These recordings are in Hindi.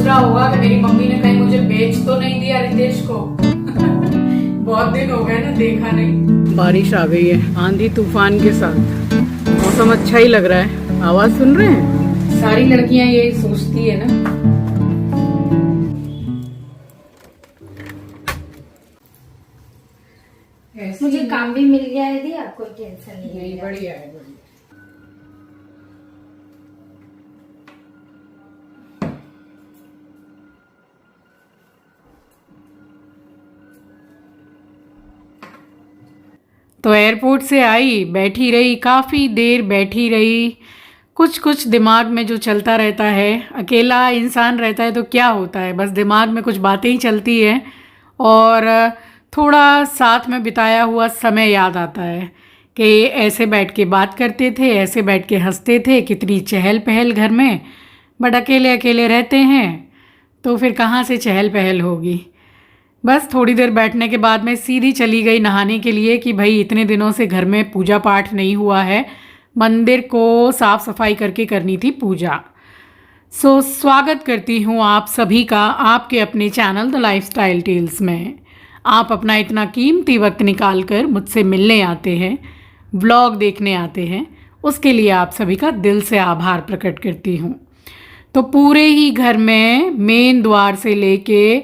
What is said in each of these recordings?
रहा होगा कि मेरी मम्मी ने कहीं मुझे बेच तो नहीं दिया रितेश को। बहुत दिन हो गए ना देखा नहीं। बारिश आ गई है आंधी तूफान के साथ, मौसम अच्छा ही लग रहा है। आवाज सुन रहे हैं? सारी लड़कियां ये सोचती है ना। मुझे काम भी मिल गया है दिया, कोई टेंशन नहीं है। बढ़िया है, बढ़िया। तो एयरपोर्ट से आई, बैठी रही, काफ़ी देर बैठी रही। कुछ दिमाग में जो चलता रहता है, अकेला इंसान रहता है तो क्या होता है, बस दिमाग में कुछ बातें ही चलती हैं और थोड़ा साथ में बिताया हुआ समय याद आता है कि ऐसे बैठ के बात करते थे, ऐसे बैठ के हंसते थे, कितनी चहल पहल घर में। बट अकेले अकेले रहते हैं तो फिर कहाँ से चहल पहल होगी। बस थोड़ी देर बैठने के बाद मैं सीधी चली गई नहाने के लिए कि भाई इतने दिनों से घर में पूजा पाठ नहीं हुआ है, मंदिर को साफ़ सफाई करके करनी थी पूजा। सो स्वागत करती हूँ आप सभी का आपके अपने चैनल द लाइफस्टाइल टेल्स में। आप अपना इतना कीमती वक्त निकाल कर मुझसे मिलने आते हैं, व्लॉग देखने आते हैं, उसके लिए आप सभी का दिल से आभार प्रकट करती हूँ। तो पूरे ही घर में मेन द्वार से लेके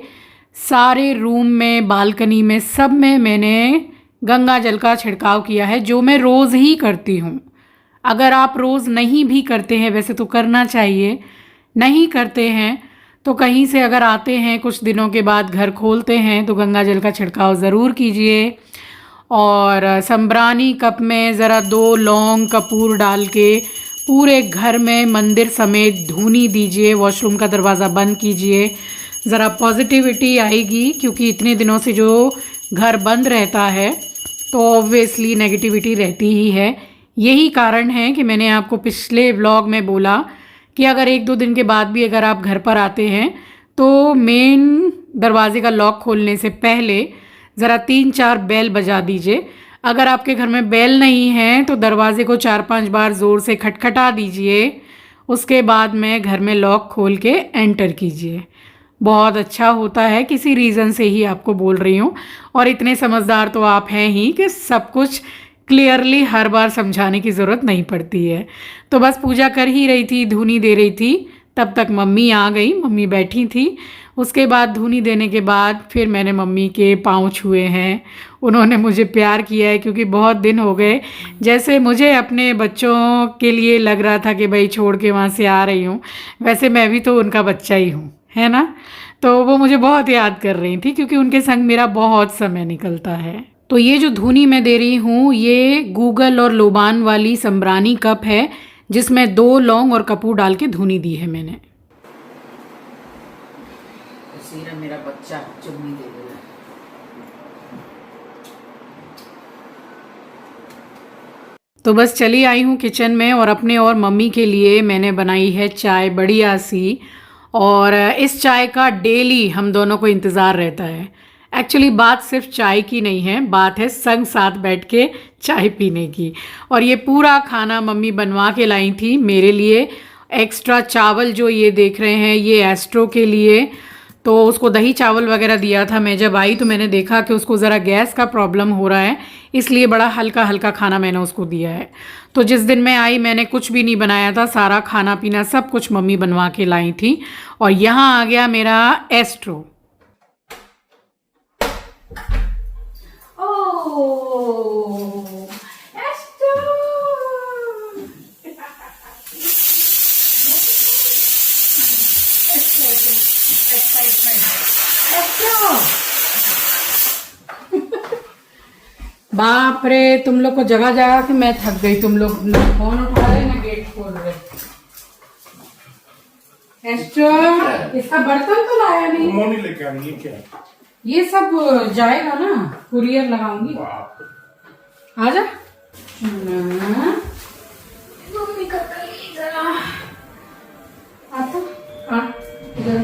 सारे रूम में, बालकनी में, सब में मैंने गंगा जल का छिड़काव किया है, जो मैं रोज़ ही करती हूँ। अगर आप रोज़ नहीं भी करते हैं, वैसे तो करना चाहिए, नहीं करते हैं तो कहीं से अगर आते हैं कुछ दिनों के बाद, घर खोलते हैं तो गंगा जल का छिड़काव ज़रूर कीजिए। और संब्रानी कप में ज़रा 2 लौंग कपूर डाल के पूरे घर में मंदिर समेत धूनी दीजिए, वॉशरूम का दरवाज़ा बंद कीजिए। ज़रा पॉजिटिविटी आएगी, क्योंकि इतने दिनों से जो घर बंद रहता है तो ऑब्वियसली नेगेटिविटी रहती ही है। यही कारण है कि मैंने आपको पिछले व्लॉग में बोला कि अगर 1-2 दिन के बाद भी अगर आप घर पर आते हैं तो मेन दरवाजे का लॉक खोलने से पहले ज़रा 3-4 बेल बजा दीजिए। अगर आपके घर में बेल नहीं है तो दरवाजे को 4-5 बार ज़ोर से खटखटा दीजिए, उसके बाद में घर में लॉक खोल के एंटर कीजिए। बहुत अच्छा होता है, किसी रीज़न से ही आपको बोल रही हूँ। और इतने समझदार तो आप हैं ही कि सब कुछ क्लियरली हर बार समझाने की ज़रूरत नहीं पड़ती है। तो बस पूजा कर ही रही थी, धूनी दे रही थी, तब तक मम्मी आ गई। मम्मी बैठी थी, उसके बाद धूनी देने के बाद फिर मैंने मम्मी के पाँव छुए हैं। उन्होंने मुझे प्यार किया है, क्योंकि बहुत दिन हो गए, जैसे मुझे अपने बच्चों के लिए लग रहा था कि भाई छोड़ के वहाँ से आ रही हूँ, वैसे मैं भी तो उनका बच्चा ही हूँ, है ना। तो वो मुझे बहुत याद कर रही थी, क्योंकि उनके संग मेरा बहुत समय निकलता है। तो ये जो धूनी मैं दे रही हूँ, ये गूगल और लोबान वाली संब्रानी कप है, जिसमें 2 लौंग और कपूर डाल के धूनी दी है मैंने। मेरा बच्चा चुन्नी दे रहा है। तो बस चली आई हूँ किचन में, और अपने और मम्मी के लिए मैंने बनाई है चाय बढ़िया सी। और इस चाय का डेली हम दोनों को इंतज़ार रहता है। एक्चुअली बात सिर्फ चाय की नहीं है, बात है संग साथ बैठ के चाय पीने की। और ये पूरा खाना मम्मी बनवा के लाई थी मेरे लिए। एक्स्ट्रा चावल जो ये देख रहे हैं, ये एस्ट्रो के लिए, तो उसको दही चावल वगैरह दिया था। मैं जब आई तो मैंने देखा कि उसको ज़रा गैस का प्रॉब्लम हो रहा है, इसलिए बड़ा हल्का हल्का खाना मैंने उसको दिया है। तो जिस दिन मैं आई मैंने कुछ भी नहीं बनाया था, सारा खाना पीना सब कुछ मम्मी बनवा के लाई थी। और यहाँ आ गया मेरा एस्ट्रो। बाप रे, तुम लोग को जगह जगह के मैं थक गई। तुम लोग फोन उठा रहे ना गेट खोल रहे। एस्टर, इसका बर्तन तो लाया नहीं। मोनी लेके आई है क्या? ये सब जाएगा ना, कुरियर लगाऊंगी। आजा मम्मी का जरा आता इधर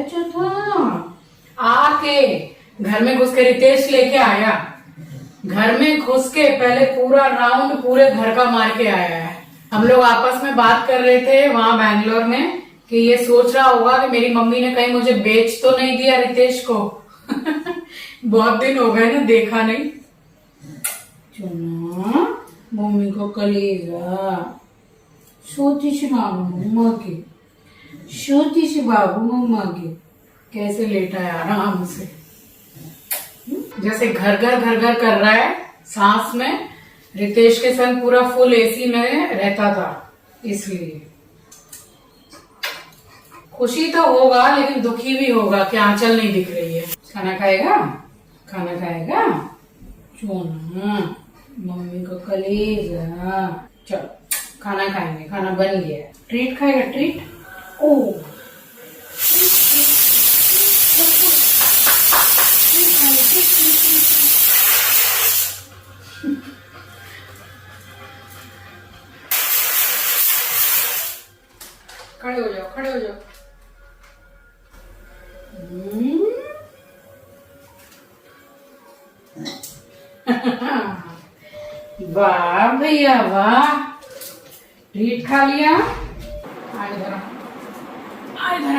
क्या था आके घर में घुस के रितेश लेके आया। घर में घुस के पहले पूरा राउंड पूरे घर का मार के आया है। हम लोग आपस में बात कर रहे थे वहां बैंगलोर में कि ये सोच रहा होगा कि मेरी मम्मी ने कहीं मुझे बेच तो नहीं दिया रितेश को। बहुत दिन हो गए ना, देखा नहीं। चुना मम्मी को कलेगा, सोती से बाबू मम्मा के, सोती से बाबू मम्मा के। कैसे लेटा है आराम से, जैसे घर घर कर रहा है सांस में। रितेश के संग पूरा फुल एसी में रहता था, इसलिए खुशी तो होगा लेकिन दुखी भी होगा कि आंचल नहीं दिख रही है। खाना खाएगा, खाना खाएगा चूना, मम्मी को कलेजा। चलो खाना खाएंगे, खाना बन गया है। ट्रीट खाएगा, ट्रीट। ओ खड़े हो जाओ, खड़े हो जाओ। वाह भैया वाह, ट्रीट खा लिया। आ इधर, आ इधर,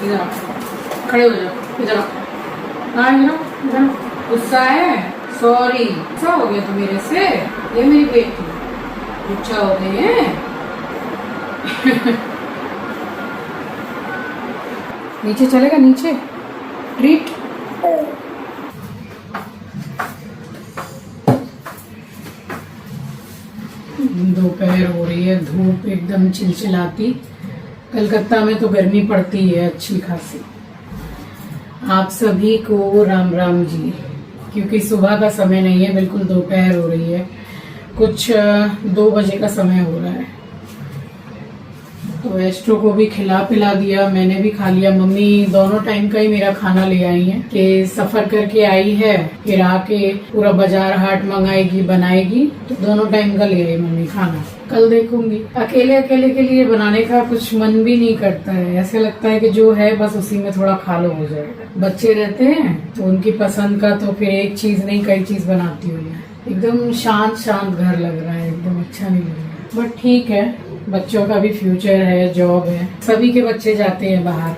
इधर खड़े हो जाओ, इधर हाँ इधर। गुस्सा है, सॉरी। गुस्सा हो गया तो मेरे से, ये मेरी बेटी गुस्सा हो गई है। नीचे चलेगा, नीचे ट्रीट। दोपहर हो रही है, धूप एकदम चिलचिलाती। कलकत्ता में तो गर्मी पड़ती है अच्छी खासी। आप सभी को राम राम जी। क्योंकि सुबह का समय नहीं है, बिल्कुल दोपहर हो रही है, कुछ 2 बजे का समय हो रहा है। तो एस्ट्रो को भी खिला पिला दिया, मैंने भी खा लिया। मम्मी दोनों टाइम का ही मेरा खाना ले आई है कि सफर करके आई है, फिर आके पूरा बाजार हाट मंगाएगी, बनाएगी, तो दोनों टाइम का ले आई मम्मी खाना। कल देखूंगी। अकेले अकेले के लिए बनाने का कुछ मन भी नहीं करता है, ऐसे लगता है कि जो है बस उसी में थोड़ा खा लो हो जाएगा। बच्चे रहते हैं तो उनकी पसंद का तो फिर एक चीज नहीं कई चीज बनाती हूँ। एकदम शांत शांत घर लग रहा है, एकदम अच्छा नहीं लग रहा, बट ठीक है, बच्चों का भी फ्यूचर है, जॉब है, सभी के बच्चे जाते हैं बाहर,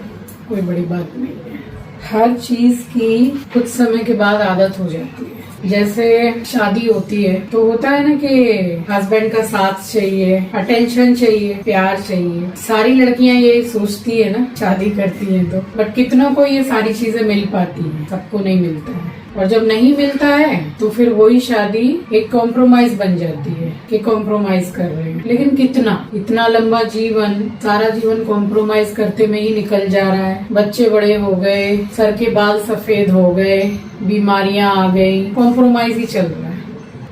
कोई बड़ी बात नहीं है। हर चीज की कुछ समय के बाद आदत हो जाती है। जैसे शादी होती है तो होता है ना कि हस्बैंड का साथ चाहिए, अटेंशन चाहिए, प्यार चाहिए। सारी लड़कियां ये सोचती है ना शादी करती हैं तो, बट कितनों को ये सारी चीजें मिल पाती हैं, सबको नहीं मिलता है। और जब नहीं मिलता है तो फिर वही शादी एक कॉम्प्रोमाइज बन जाती है कि कॉम्प्रोमाइज कर रहे हैं। लेकिन कितना, इतना लंबा जीवन, सारा जीवन कॉम्प्रोमाइज करते में ही निकल जा रहा है। बच्चे बड़े हो गए, सर के बाल सफेद हो गए, बीमारियां आ गई, कॉम्प्रोमाइज ही चल रहा है।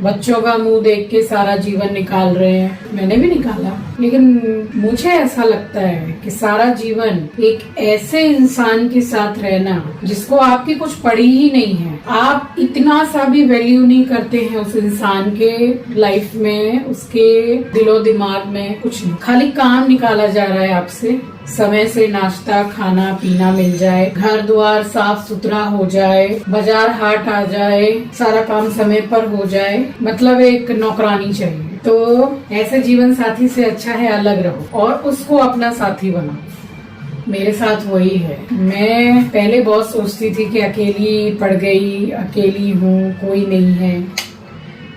बच्चों का मुंह देख के सारा जीवन निकाल रहे हैं, मैंने भी निकाला। लेकिन मुझे ऐसा लगता है कि सारा जीवन एक ऐसे इंसान के साथ रहना जिसको आपकी कुछ पड़ी ही नहीं है, आप इतना सा भी वैल्यू नहीं करते हैं उस इंसान के लाइफ में, उसके दिलो दिमाग में कुछ नहीं, खाली काम निकाला जा रहा है आपसे। समय से नाश्ता खाना पीना मिल जाए, घर द्वार साफ सुथरा हो जाए, बाजार हाट आ जाए, सारा काम समय पर हो जाए, मतलब एक नौकरानी चाहिए। तो ऐसे जीवन साथी से अच्छा है अलग रहो और उसको अपना साथी बनाओ। मेरे साथ वही है। मैं पहले बहुत सोचती थी कि अकेली पड़ गई, अकेली हूँ, कोई नहीं है,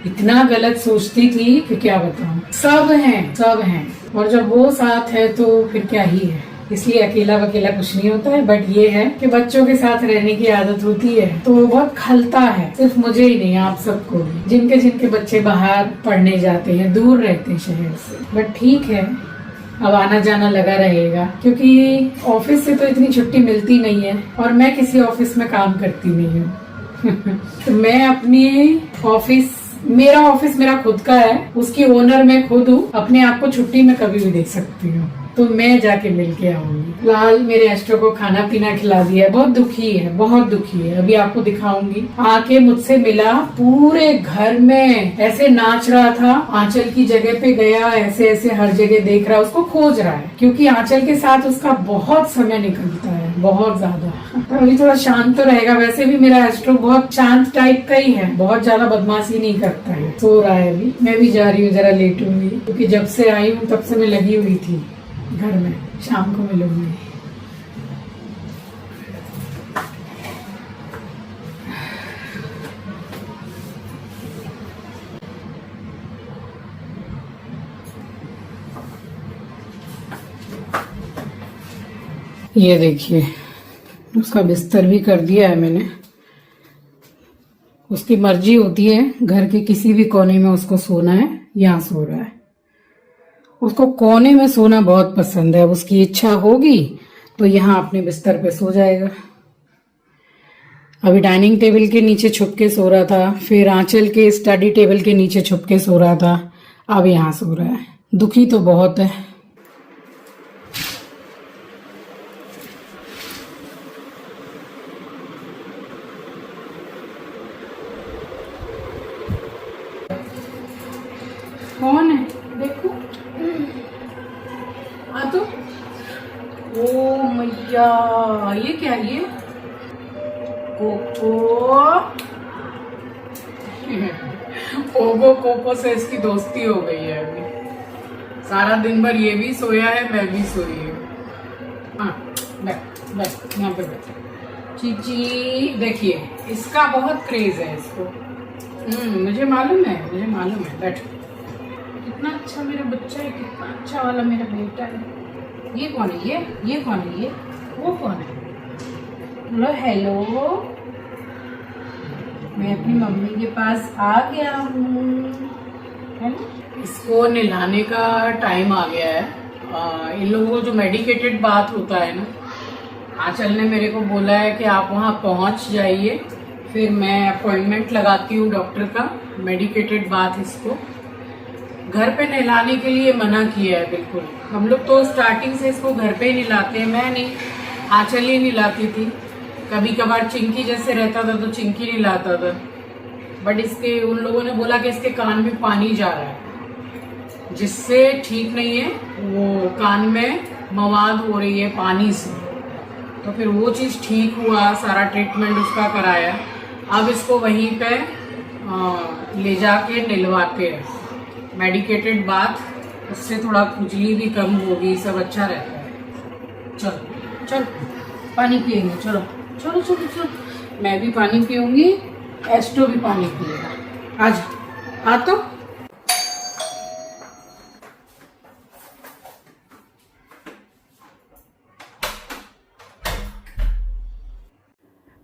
इतना गलत सोचती थी कि क्या बताऊं। सब हैं, सब हैं, और जब वो साथ है तो फिर क्या ही है। इसलिए अकेला वकेला कुछ नहीं होता है। बट ये है कि बच्चों के साथ रहने की आदत होती है तो वो बहुत खलता है, सिर्फ मुझे ही नहीं, आप सबको भी। जिनके जिनके बच्चे बाहर पढ़ने जाते हैं, दूर रहते हैं शहर से, बट ठीक है, अब आना जाना लगा रहेगा। क्योंकि ऑफिस से तो इतनी छुट्टी मिलती नहीं है और मैं किसी ऑफिस में काम करती नहीं हूँ। तो मैं अपनी ऑफिस, मेरा ऑफिस मेरा खुद का है, उसकी ओनर मैं खुद हूँ, अपने आप को छुट्टी में कभी भी दे सकती हूँ। तो मैं जाके मिल के आऊंगी। फिलहाल मेरे एस्ट्रो को खाना पीना खिला दिया है, बहुत दुखी है, बहुत दुखी है। अभी आपको दिखाऊंगी। आके मुझसे मिला, पूरे घर में ऐसे नाच रहा था, आंचल की जगह पे गया, ऐसे ऐसे हर जगह देख रहा है, उसको खोज रहा है, क्योंकि आंचल के साथ उसका बहुत समय निकलता है, बहुत ज्यादा। अभी थोड़ा शांत तो रहेगा, वैसे भी मेरा एस्ट्रो बहुत शांत टाइप का ही है, बहुत ज्यादा बदमाशी नहीं करता है। सो रहा है अभी। मैं भी जा रही हूँ, जरा लेटूंगी, क्योंकि जब से आई हूँ तब से मैं लगी हुई थी घर में। शाम को मिलूंगी। ये देखिए, उसका बिस्तर भी कर दिया है मैंने। उसकी मर्जी होती है, घर के किसी भी कोने में उसको सोना है, यहाँ सो रहा है। उसको कोने में सोना बहुत पसंद है, उसकी इच्छा होगी तो यहाँ अपने बिस्तर पे सो जाएगा। अभी डाइनिंग टेबल के नीचे छुप के सो रहा था, फिर आंचल के स्टडी टेबल के नीचे छुप के सो रहा था, अब यहाँ सो रहा है। दुखी तो बहुत है। कौन है देखो, आ तो। ओ मैया, ये क्या है? ये कोको। ओगो कोको से इसकी दोस्ती हो गई है अभी। सारा दिन भर ये भी सोया है, मैं भी सोई हूँ। हाँ, बैठ बैठ, यहाँ पे बैठ। चीची देखिए, इसका बहुत क्रेज है इसको। मुझे मालूम है, मुझे मालूम है। बैठ। कितना अच्छा मेरा बच्चा है, कितना अच्छा वाला मेरा बेटा है। ये कौन है? ये कौन है? ये वो कौन है? बोलो हेलो, मैं अपनी मम्मी के पास आ गया हूँ, है ना। इसको नहलाने का टाइम आ गया है। इन लोगों को जो मेडिकेटेड बाथ होता है ना, आंचल ने मेरे को बोला है कि आप वहाँ पहुँच जाइए, फिर मैं अपॉइंटमेंट लगाती हूँ डॉक्टर का। मेडिकेटेड बाथ इसको घर पे नहलाने के लिए मना किया है बिल्कुल। हम लोग तो स्टार्टिंग से इसको घर पे ही नहलाते हैं, मैं नहीं, आंचल ही नहलाती थी। कभी कभार चिंकी जैसे रहता था तो चिंकी नहलाता था, बट इसके उन लोगों ने बोला कि इसके कान में पानी जा रहा है, जिससे ठीक नहीं है, वो कान में मवाद हो रही है पानी से। तो फिर वो चीज़ ठीक हुआ, सारा ट्रीटमेंट उसका कराया। अब इसको वहीं पे ले जाके नहलवाते हैं, मेडिकेटेड बाथ, उससे थोड़ा खुजली भी कम होगी, सब अच्छा रहता है। चलो चलो पानी पिएंगे, चलो चलो चलो चलो। मैं भी पानी पीऊंगी, एस्ट्रो भी पानी पिएगा। आज आ तो।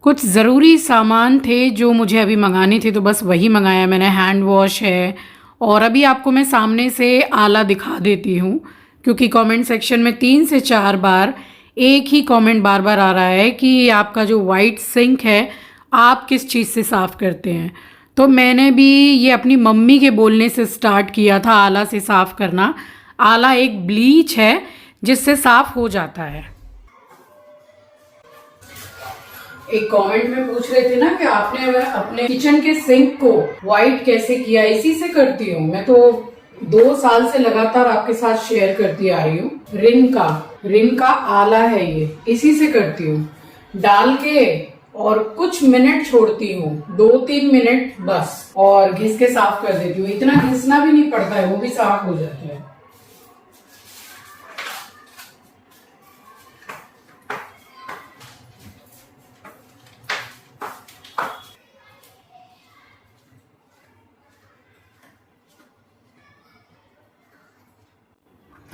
कुछ ज़रूरी सामान थे जो मुझे अभी मंगाने थे, तो बस वही मंगाया मैंने। हैंड वॉश है, और अभी आपको मैं सामने से आला दिखा देती हूँ, क्योंकि कमेंट सेक्शन में 3 से 4 बार एक ही कमेंट बार बार आ रहा है कि आपका जो वाइट सिंक है आप किस चीज़ से साफ़ करते हैं। तो मैंने भी ये अपनी मम्मी के बोलने से स्टार्ट किया था आला से साफ़ करना। आला एक ब्लीच है जिससे साफ़ हो जाता है। एक कमेंट में पूछ रहे थे ना कि आपने अपने किचन के सिंक को वाइट कैसे किया। इसी से करती हूँ मैं, तो 2 साल से लगातार आपके साथ शेयर करती आ रही हूँ। रिन का आला है ये, इसी से करती हूँ। डाल के और कुछ मिनट छोड़ती हूँ, 2-3 मिनट बस, और घिस के साफ कर देती हूँ। इतना घिसना भी नहीं पड़ता है, वो भी साफ हो जाता है।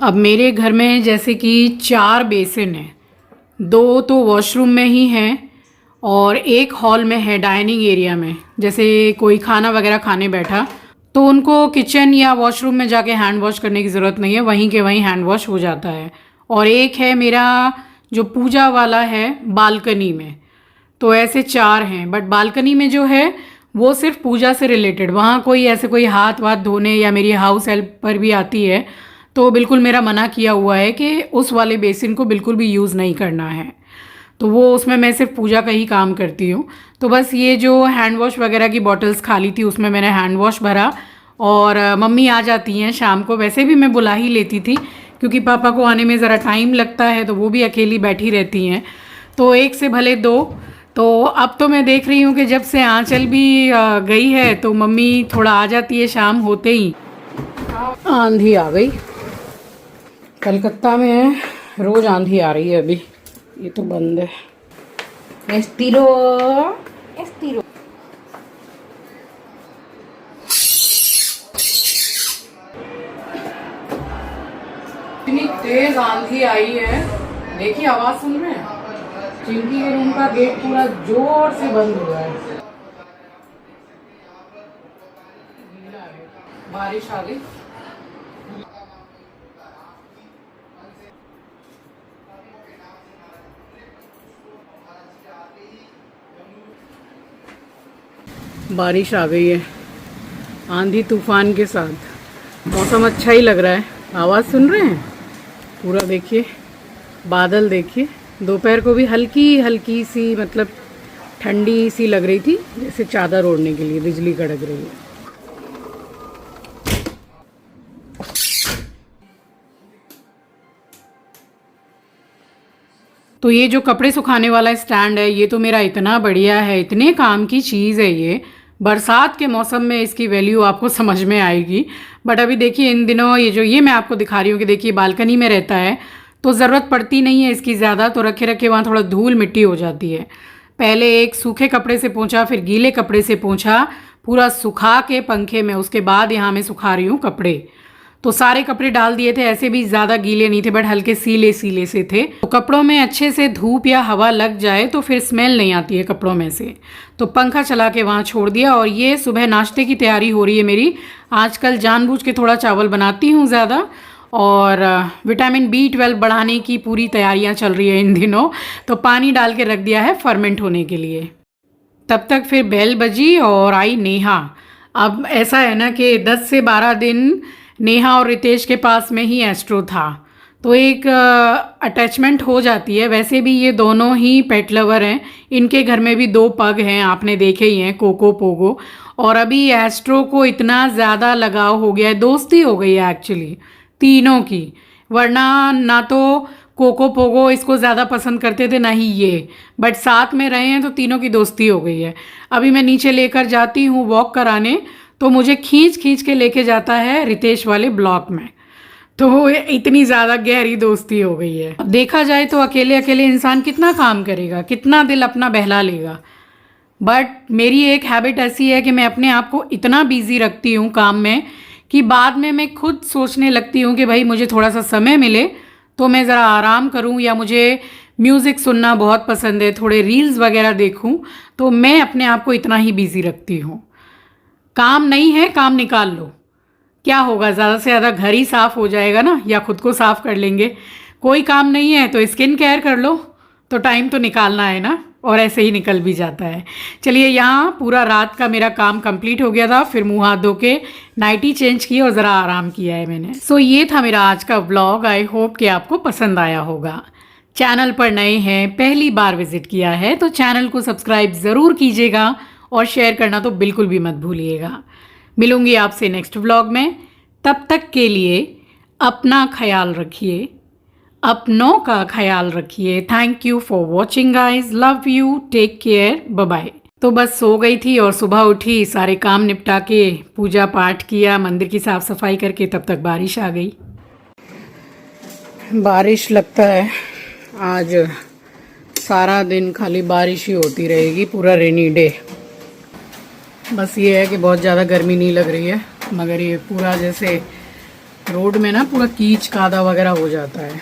अब मेरे घर में जैसे कि 4 बेसिन हैं, 2 तो वॉशरूम में ही हैं और एक हॉल में है डाइनिंग एरिया में। जैसे कोई खाना वगैरह खाने बैठा तो उनको किचन या वॉशरूम में जाके हैंड वॉश करने की ज़रूरत नहीं है, वहीं के वहीं हैंड वॉश हो जाता है। और एक है मेरा जो पूजा वाला है बालकनी में। तो ऐसे 4 हैं, बट बालकनी में जो है वो सिर्फ पूजा से रिलेटेड, वहाँ कोई ऐसे कोई हाथ वाथ धोने या मेरी हाउस हेल्प पर भी आती है तो बिल्कुल मेरा मना किया हुआ है कि उस वाले बेसिन को बिल्कुल भी यूज़ नहीं करना है। तो वो उसमें मैं सिर्फ पूजा का ही काम करती हूँ। तो बस ये जो हैंड वॉश वगैरह की बॉटल्स खाली थी उसमें मैंने हैंड वॉश भरा। और मम्मी आ जाती हैं शाम को, वैसे भी मैं बुला ही लेती थी क्योंकि पापा को आने में ज़रा टाइम लगता है, तो वो भी अकेली बैठी रहती हैं, तो एक से भले दो। तो अब तो मैं देख रही हूँ कि जब से आंचल भी गई है तो मम्मी थोड़ा आ जाती है शाम होते ही। आंधी आ गई, कलकत्ता में रोज़ आंधी आ रही है। अभी ये तो बंद है। एस्टिरो एस्टिरो। इतनी तेज आंधी आई है, देखिए आवाज सुन रहे हैं। चिंकी के रूम का गेट पूरा जोर से बंद हुआ है। बारिश आ गई। बारिश आ गई है आंधी तूफान के साथ। मौसम अच्छा ही लग रहा है। आवाज़ सुन रहे हैं पूरा, देखिए बादल देखिए। दोपहर को भी हल्की हल्की सी मतलब ठंडी सी लग रही थी, जैसे चादर ओढ़ने के लिए। बिजली कड़क रही है। तो ये जो कपड़े सुखाने वाला स्टैंड है ये तो मेरा इतना बढ़िया है, इतने काम की चीज़ है ये। बरसात के मौसम में इसकी वैल्यू आपको समझ में आएगी। बट अभी देखिए इन दिनों ये मैं आपको दिखा रही हूँ कि देखिए बालकनी में रहता है तो ज़रूरत पड़ती नहीं है इसकी ज़्यादा, तो रखे रखे वहाँ थोड़ा धूल मिट्टी हो जाती है। पहले एक सूखे कपड़े से पोंछा, फिर गीले कपड़े से पोंछा, पूरा सुखा के पंखे में, उसके बाद यहाँ मैं सुखा रही हूँ कपड़े। तो सारे कपड़े डाल दिए थे, ऐसे भी ज़्यादा गीले नहीं थे बट हल्के सीले सीले से थे। तो कपड़ों में अच्छे से धूप या हवा लग जाए तो फिर स्मेल नहीं आती है कपड़ों में से। तो पंखा चला के वहाँ छोड़ दिया। और ये सुबह नाश्ते की तैयारी हो रही है मेरी। आजकल जानबूझ के थोड़ा चावल बनाती हूँ ज़्यादा, और विटामिन B12 बढ़ाने की पूरी तैयारियाँ चल रही है इन दिनों। तो पानी डाल के रख दिया है फर्मेंट होने के लिए। तब तक फिर बेल बजी और आई नेहा। अब ऐसा है ना कि 10 से 12 दिन नेहा और रितेश के पास में ही एस्ट्रो था, तो एक अटैचमेंट हो जाती है। वैसे भी ये दोनों ही पेट लवर हैं। इनके घर में भी 2 पग हैं, आपने देखे ही हैं, कोको पोगो। और अभी एस्ट्रो को इतना ज़्यादा लगाव हो गया है, दोस्ती हो गई है एक्चुअली तीनों की। वरना ना तो कोको पोगो इसको ज़्यादा पसंद करते थे ना ही ये, बट साथ में रहे हैं तो तीनों की दोस्ती हो गई है। अभी मैं नीचे लेकर जाती हूँ वॉक कराने, तो मुझे खींच खींच के लेके जाता है रितेश वाले ब्लॉक में। तो इतनी ज़्यादा गहरी दोस्ती हो गई है। देखा जाए तो अकेले अकेले इंसान कितना काम करेगा, कितना दिल अपना बहला लेगा। बट मेरी एक हैबिट ऐसी है कि मैं अपने आप को इतना बिजी रखती हूँ काम में कि बाद में मैं खुद सोचने लगती हूँ कि भाई मुझे थोड़ा सा समय मिले तो मैं ज़रा आराम करूँ, या मुझे म्यूज़िक सुनना बहुत पसंद है, थोड़े रील्स वगैरह देखूँ। तो मैं अपने आप को इतना ही बिजी रखती हूँ। काम नहीं है, काम निकाल लो, क्या होगा, ज़्यादा से ज़्यादा घर ही साफ़ हो जाएगा ना, या खुद को साफ़ कर लेंगे। कोई काम नहीं है तो स्किन केयर कर लो, तो टाइम तो निकालना है ना, और ऐसे ही निकल भी जाता है। चलिए, यहाँ पूरा रात का मेरा काम कंप्लीट हो गया था। फिर मुँह हाथ धो के नाइटी चेंज की और ज़रा आराम किया है मैंने। सो ये था मेरा आज का व्लॉग। आई होप कि आपको पसंद आया होगा। चैनल पर नए हैं, पहली बार विजिट किया है तो चैनल को सब्सक्राइब ज़रूर कीजिएगा और शेयर करना तो बिल्कुल भी मत भूलिएगा। मिलूंगी आपसे नेक्स्ट व्लॉग में। तब तक के लिए अपना ख्याल रखिए, अपनों का ख्याल रखिए। Thank you for watching guys, love you, take care, bye bye. तो बस सो गई थी और सुबह उठी, सारे काम निपटा के पूजा पाठ किया, मंदिर की साफ सफाई करके, तब तक बारिश आ गई। बारिश लगता है आज सारा दिन खाली बारिश ही होती रहेगी, पूरा रेनी डे। बस ये है कि बहुत ज़्यादा गर्मी नहीं लग रही है, मगर ये पूरा जैसे रोड में ना पूरा कीच कादा वगैरह हो जाता है।